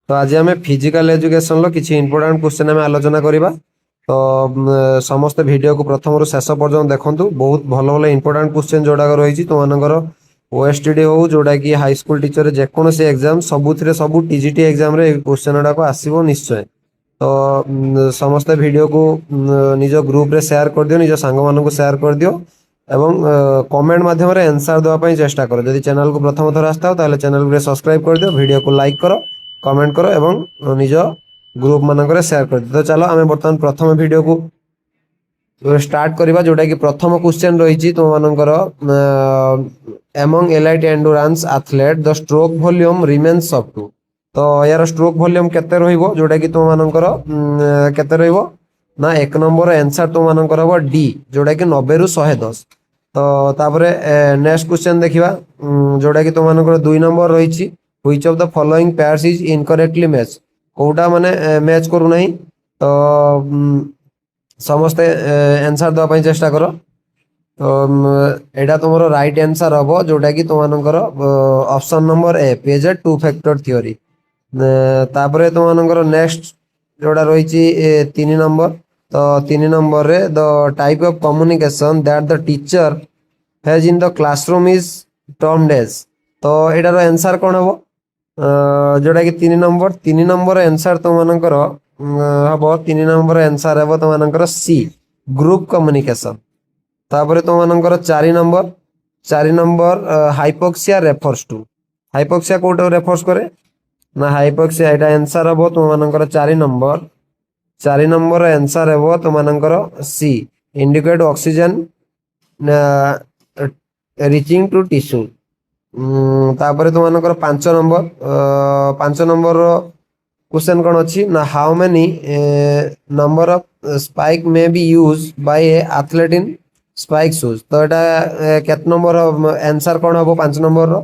तो आज आम फिजिकल एजुकेशन किसी इंपोर्टाट क्वेश्चन आम आलोचना करवा। तो समस्त वीडियो को प्रथम शेष पर्यटन देखूँ। बहुत भल भल इंपोर्टाट क्वेश्चन जोड़ाक रही तुमर ओएसटीडी हो जोटा कि हाईस्कल टीचर जेकोसी एग्जाम सबुथिरे सब टीजीटी एग्जाम रे क्वेश्चन गुड़ाक आसो निश्चय। तो समस्त वीडियो को निज ग्रुप रे शेयर कर दियो, निज सांग मानक शेयर कर दियो एवं कमेंट माध्यम रे आंसर देवाई चेष्टा करो। जदि चैनल को प्रथम थर आसता हो ताले चैनल को सब्सक्राइब कर दियो, वीडियो को लाइक करो, कमेंट करो एवं निज ग्रुप मानक रे शेयर कर दियो। तो चलो आम बर्तमान प्रथम वीडियो को स्टार्ट करवा जोटा कि प्रथम क्वेश्चन रही तुम मानकर among elite endurance athlete the stroke volume remains up to. तो यार स्ट्रोक वॉल्यूम केते रहिबो जोटा कि तुम मानकर केते रहिबो ना एक नंबर आंसर तुम मानकर हो डी जोटा कि 90 रु 110। तो तापरे नेक्स्ट क्वेश्चन देखिबा जोटा कि तुम मानकर 2 नंबर रही which of the following pairs is incorrectly match. कोटा माने मैच करू नहीं। तो समस्ते आंसर देवाई चेष्टा करो। तो एटा तुम राइट आंसर हम जोटा कि तुम option number A Paget two factor theory. तापरे तुम नेक्स्ट जोड़ा रही 3 नंबर। तो 3 नंबर रे the type of communication that the teacher has in the classroom is termed as. तो एटार आंसर कौन हम जोटा कि 3 नंबर आंसर तुम हम 3 नंबर आंसर हम तुम सी ग्रुप कम्युनिकेशन। तापर तुम 4 number hypoxia refers to. Hypoxia कोटा रेफर्स करे ना हाइपोक्सिया एटा आंसर हम तुम 4 नंबर आंसर हम तुम C indicate oxygen reaching to tissue. तापर तुम 5 नंबर क्वेश्चन कौन अच्छी ना how many number of spike may be use by a athlete in spike shoes. तो यहाँ केत नंबर आंसर कौन हम 5 नंबर रो।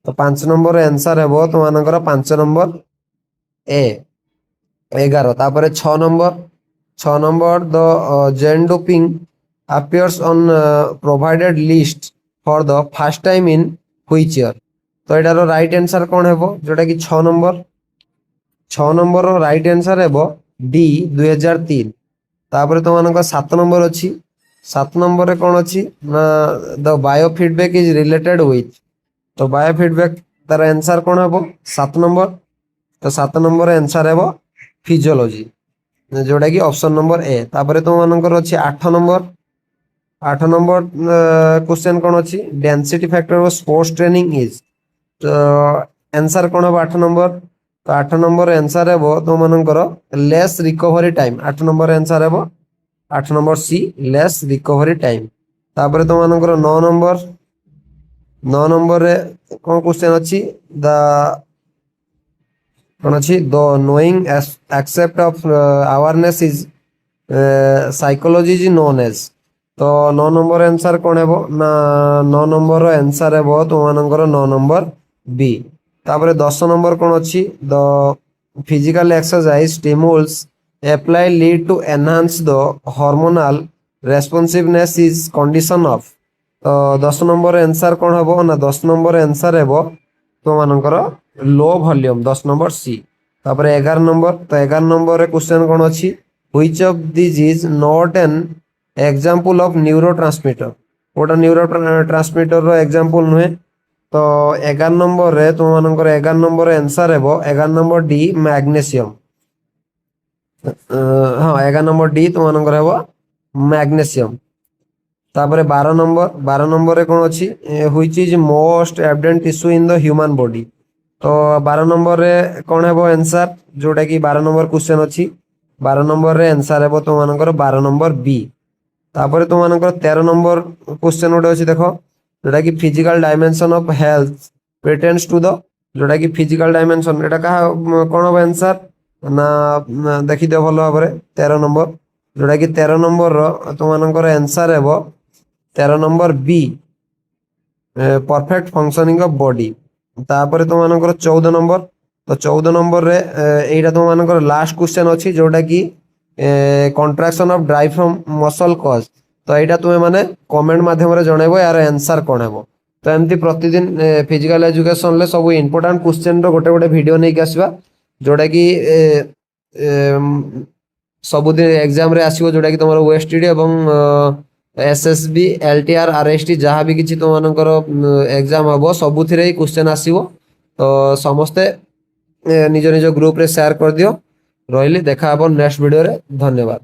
तो 5 नंबर आंसर हम तुम 5 नंबर ए 11। तापर 6 number the gene doping appears on provided list for the first time in which year। तो एटार राइट आंसर कौन है जोटा कि 6 नंबर राइट आंसर है डी 2003। तापर तुम 7 नंबर अच्छी 7 नंबर कौन अच्छी ना the biofeedback is related with. तो बायोफीडबैक तार आंसर कौन है 7 नंबर। तो 7 नंबर आंसर है फिजियोलॉजी जोटा कि ऑप्शन नंबर ए। तापर तुम अच्छी 8 नंबर क्वेश्चन कौन अच्छी density factor of sports training is. तो आंसर कौन हम 8 नंबर। तो 8 नंबर आंसर है तुम less recovery time. 8 number answer है 8 number C less recovery time. तापर तुम 9 नंबर कौन क्वेश्चन अच्छी द कौन अच्छी the knowing except of awareness is psychology is known as. तो 9 नंबर आंसर कौन है ना 9 नंबर आंसर है तुम 9 नंबर बी। तापर 10 नंबर कौन अच्छी the physical exercise stimulus apply lead to enhance the hormonal responsiveness is condition of. तो 10 नंबर आंसर कौन हम ना 10 नंबर आंसर है तुम लो वॉल्यूम 10 नंबर सी। तापर 11 नंबर। तो 11 नंबर क्वेश्चन कौन अच्छी which of this is not an example of neuro transmitter. गोटा न्यूरो ट्रांसमीटर रो एग्जाम्पल नुहे। तो 11 नंबर रे तुम 11 नंबर आंसर है 11 नंबर डी मैग्नेशियम। हाँ 11 नंबर डी तुम है मैग्नेशियम। तापर 12 नंबर कौन अच्छी which is most evident tissue in the human body. तो 12 नंबर कौन है आंसर जोटा कि 12 नंबर क्वेश्चन अच्छी 12 नंबर आंसर है तुम 12 नंबर बी। तापर तुम 13 नंबर क्वेश्चन गोटे अच्छी देख जोटा कि physical dimension of health pertains to the जोटा कि फिजिकल डायमेंशन एटा कहा कौन हम आंसर ना देखी दियो भल भाव 13 नंबर जोटा कि 13 नंबर तुम आंसर है 13 number be perfect functioning of body. तापर तुम 14 नंबर। तो 14 नंबर रे एटा तुम लास्ट क्वेश्चन अच्छी जोटा कि कंट्राक्शन of drive from muscle cause. तो यहाँ तुम्हें माने कमेंट माध्यम जनइब यार आंसर कौन है। तो एमती प्रतिदिन फिजिकल एजुकेशन सब इंपोर्टाट क्वेश्चन गोटे गोटे वीडियो नहीं आसवा। जोटा कि सबुदिन एग्जाम रे आसीबो जोटा कि तुमर ओएसटीडी एवं एसएसबी एलटीआर आरएसटी जहाँ भी किछि तुमनकर एग्जाम हबो सबुथिरे ही क्वेश्चन आसीबो तो समस्ते निज निज ग्रुप रे शेयर कर दियो रहिली देखा हबो नेक्स्ट वीडियो रे धन्यवाद।